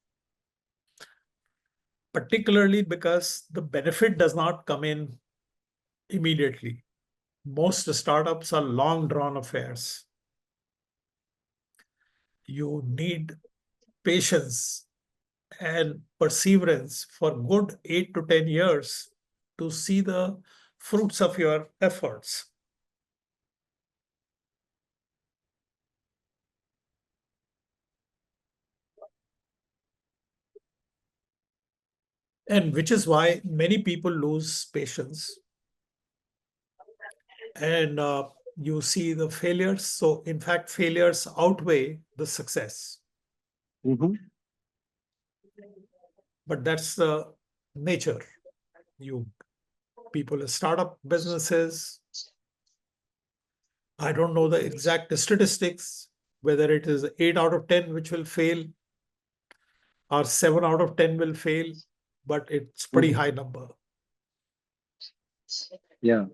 particularly because the benefit does not come in immediately. Most startups are long drawn affairs. You need patience and perseverance for good 8 to 10 years to see the fruits of your efforts. And which is why many people lose patience. And you see the failures. So in fact, failures outweigh the success. But that's the nature. People start up businesses. I don't know the exact statistics, whether it is 8 out of 10 which will fail or 7 out of 10 will fail, but it's pretty high number. Yeah.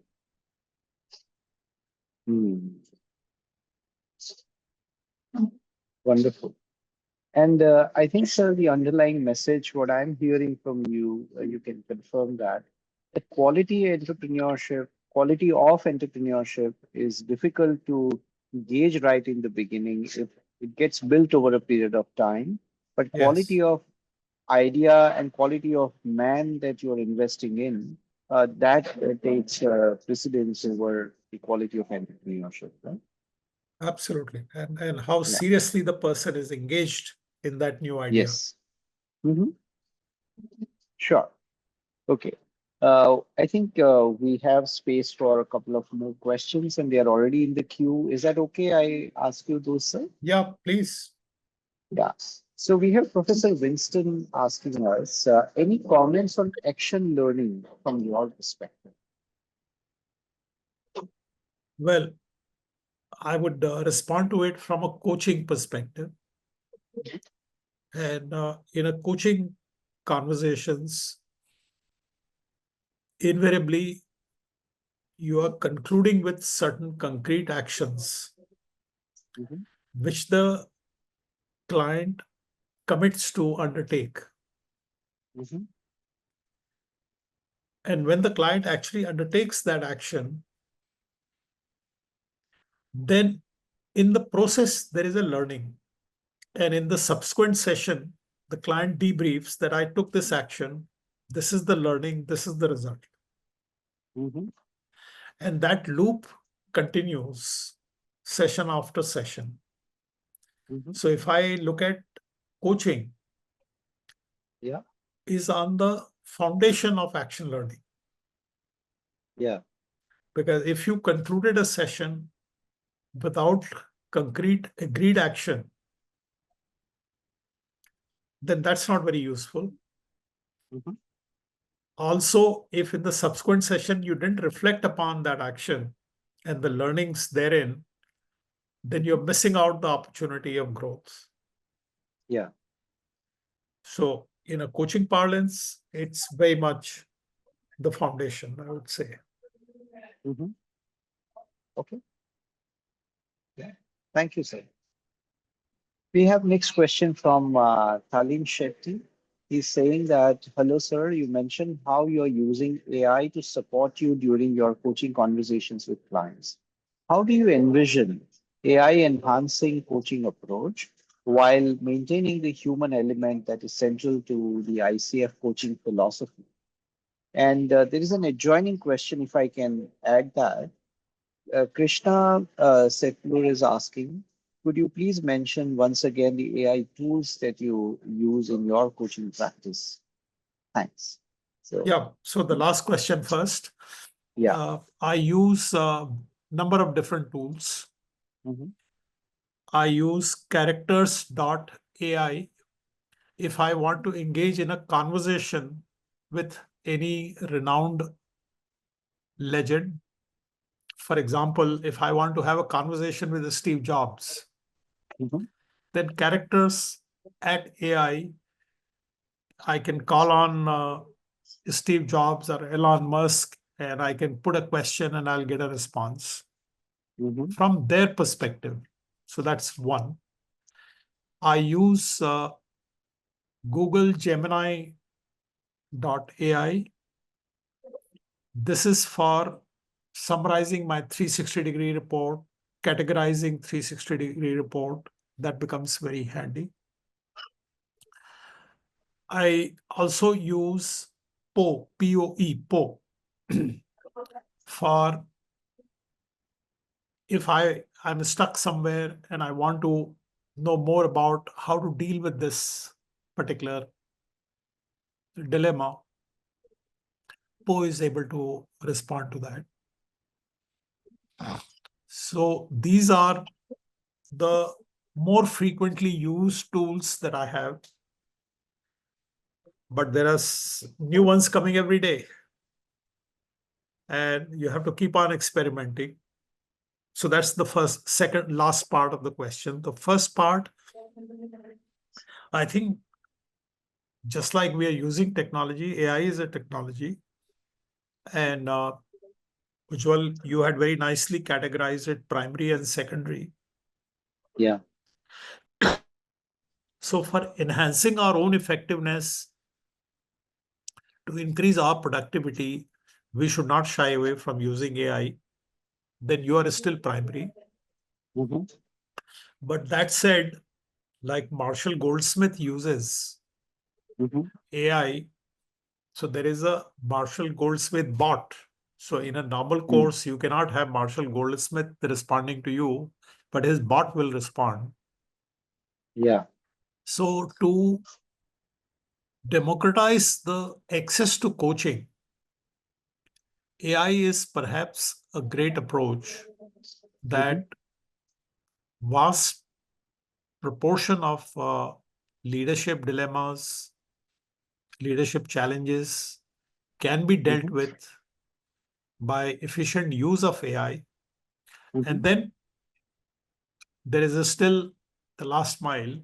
Wonderful. And I think, sir, the underlying message, what I'm hearing from you, you can confirm that the quality of entrepreneurship is difficult to gauge right in the beginning if it gets built over a period of time. But quality Yes, of idea and quality of man that you're investing in, that takes precedence over the quality of entrepreneurship, right? absolutely. And how Yeah. seriously the person is engaged in that new idea. Yes. Sure. Okay. I think we have space for a couple of more questions, and they are already in the queue. Is that okay? I ask you those, sir? Yeah, please. Yeah. So we have Professor Winston asking us, any comments on action learning from your perspective? Well, I would respond to it from a coaching perspective. And in a coaching conversations, invariably, you are concluding with certain concrete actions Mhm. which the client commits to undertake. Mhm. And when the client actually undertakes that action, then in the process, there is a learning. And in the subsequent session, the client debriefs that I took this action, this is the learning, this is the result. Mhm. And that loop continues session after session. Mhm. So if I look at coaching, Yeah. is on the foundation of action learning. Yeah. Because if you concluded a session without concrete agreed action, then that's not very useful. Mhm. Also, if in the subsequent session you didn't reflect upon that action and the learnings therein, then you're missing out the opportunity of growth. Yeah. So in a coaching parlance, it's very much the foundation, I would say. Mhm. Okay. Yeah. Thank you, sir. We have next question from Thalin Shetty. He's saying that, hello, sir, you mentioned how you're using AI to support you during your coaching conversations with clients. How do you envision AI enhancing coaching approach while maintaining the human element that is central to the ICF coaching philosophy? And there is an adjoining question, if I can add that. Krishna Setlur is asking, could you please mention once again the AI tools that you use in your coaching practice? Thanks. So, Yeah. So the last question first. yeah. I use a number of different tools. Mhm. I use characters.ai if I want to engage in a conversation with any renowned legend. For example, if I want to have a conversation with Steve Jobs, Mhm. then characters at AI, I can call on Steve Jobs or Elon Musk, and I can put a question and I'll get a response Mhm. from their perspective. So that's one. I use Google Gemini.ai. This is for summarizing my 360-degree report, categorizing 360-degree report. That becomes very handy. I also use Poe, for if I'm stuck somewhere and I want to know more about how to deal with this particular dilemma, Poe is able to respond to that. So these are the more frequently used tools that I have, but there are new ones coming every day, and you have to keep on experimenting. So that's the last part of the question. The first part, I think, just like we are using technology, AI is a technology, and Ujjwal, you had very nicely categorized it primary and secondary. Yeah. So for enhancing our own effectiveness, to increase our productivity, we should not shy away from using AI. Then you are still primary. Mhm. But that said, like Marshall Goldsmith uses Mhm. AI, so there is a Marshall Goldsmith bot. So in a normal Mm. course, you cannot have Marshall Goldsmith responding to you, but his bot will respond. Yeah. So to democratize the access to coaching, AI is perhaps a great approach Mhm. that vast proportion of leadership dilemmas, leadership challenges can be dealt Mhm. with by efficient use of AI. And then there is still the last mile,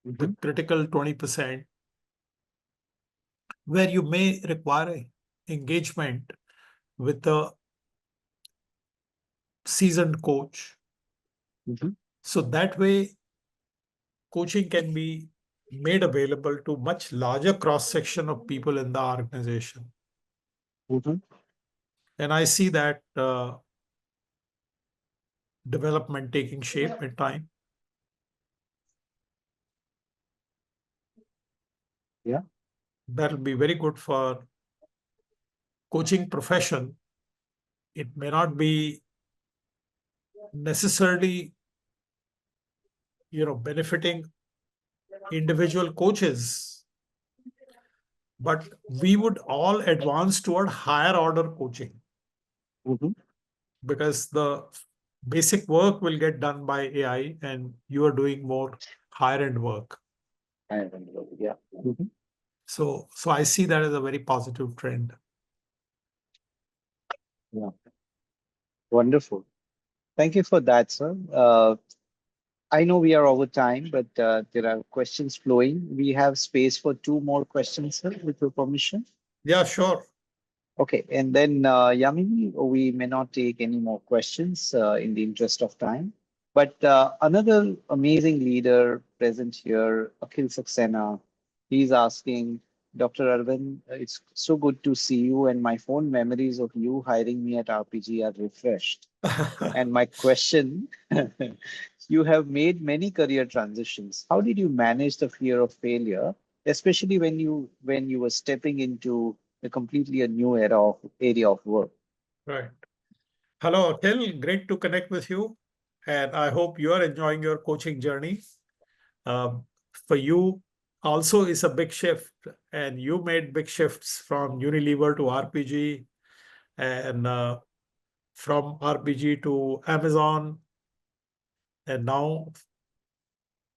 the critical 20%, where you may require engagement with a seasoned coach. So that way, coaching can be made available to much larger cross-section of people in the organization. And I see that development taking shape in time. Yeah. That'll be very good for coaching profession. It may not be necessarily, benefiting individual coaches, but we would all advance toward higher order coaching because the basic work will get done by AI and you are doing more higher end work. Yeah. So I see that as a very positive trend. Yeah. Wonderful. Thank you for that, sir. I know we are over time, but there are questions flowing. We have space for 2 more questions, sir, with your permission. Yeah, sure. Okay, and then Yamini, we may not take any more questions in the interest of time. But another amazing leader present here, Akhil Saxena, he's asking, Dr. Arvind, it's so good to see you, and my fond memories of you hiring me at RPG are refreshed. And my question, you have made many career transitions. How did you manage the fear of failure, especially when you were stepping into a completely a new area of work? Right. Hello, Akhil. Great to connect with you. And I hope you are enjoying your coaching journey. For you, also is a big shift. And you made big shifts from Unilever to RPG and from RPG to Amazon. And now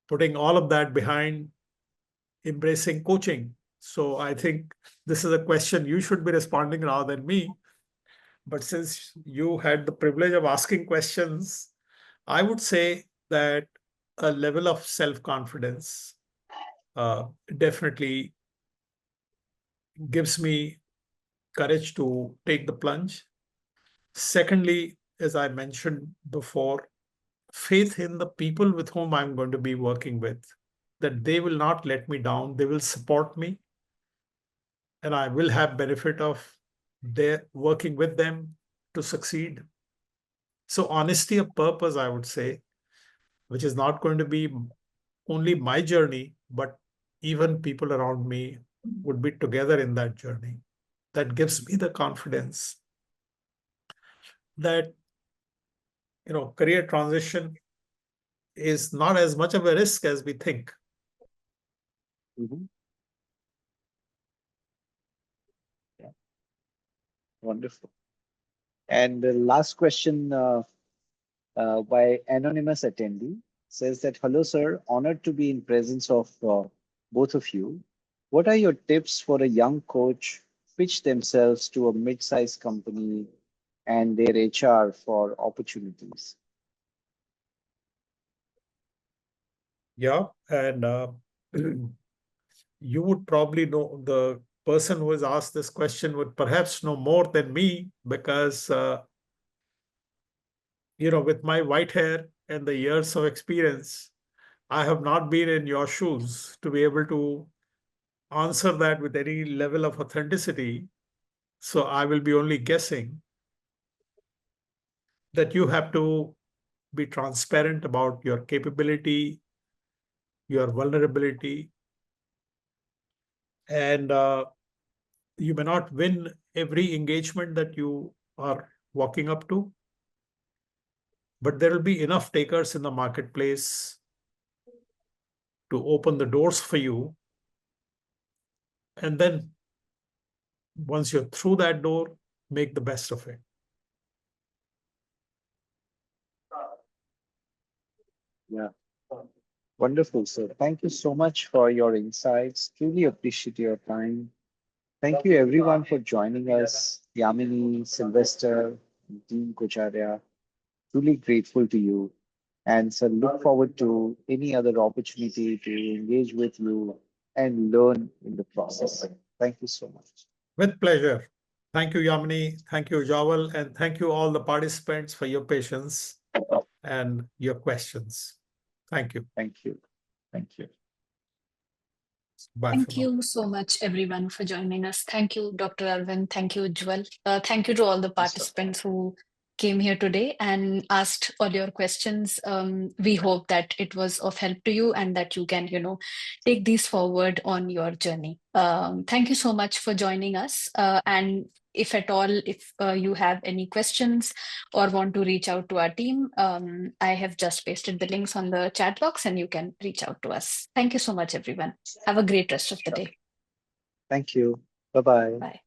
putting all of that behind embracing coaching. So I think this is a question you should be responding rather than me. But since you had the privilege of asking questions, I would say that a level of self-confidence definitely gives me courage to take the plunge. Secondly, as I mentioned before, faith in the people with whom I'm going to be working with, that they will not let me down, they will support me, and I will have benefit of their working with them to succeed. So honesty of purpose, I would say, which is not going to be only my journey, but even people around me would be together in that journey. That gives me the confidence that, career transition is not as much of a risk as we think. Yeah. Wonderful. And the last question by anonymous attendee says that, hello, sir, honored to be in presence of both of you. What are your tips for a young coach pitch themselves to a mid-sized company and their HR for opportunities? Yeah, and you would probably know, the person who has asked this question would perhaps know more than me because, with my white hair and the years of experience, I have not been in your shoes to be able to answer that with any level of authenticity. So I will be only guessing that you have to be transparent about your capability, your vulnerability, and you may not win every engagement that you are walking up to, but there will be enough takers in the marketplace to open the doors for you. And then once you're through that door, make the best of it. Yeah. Wonderful, sir. Thank you so much for your insights. Truly appreciate your time. Thank you, everyone, for joining us. Yamini, Sylvester, Dean Coacharya. truly grateful to you. And sir, look forward to any other opportunity to engage with you and learn in the process. Thank you so much. With pleasure. Thank you, Yamini. Thank you, Ujjaval, and thank you all the participants for your patience and your questions. Thank you. Thank you. Thank you. Bye Thank for now. you so much, everyone, for joining us. Thank you, Dr. Arvind. Thank you, Ujjwal. Thank you to all the Yes, sir. participants who came here today and asked all your questions. We hope that it was of help to you and that you can, take these forward on your journey. Thank you so much for joining us. And if at all, if you have any questions or want to reach out to our team, I have just pasted the links on the chat box and you can reach out to us. Thank you so much, everyone. Have a great rest of the day. Thank you. Bye-bye. Bye.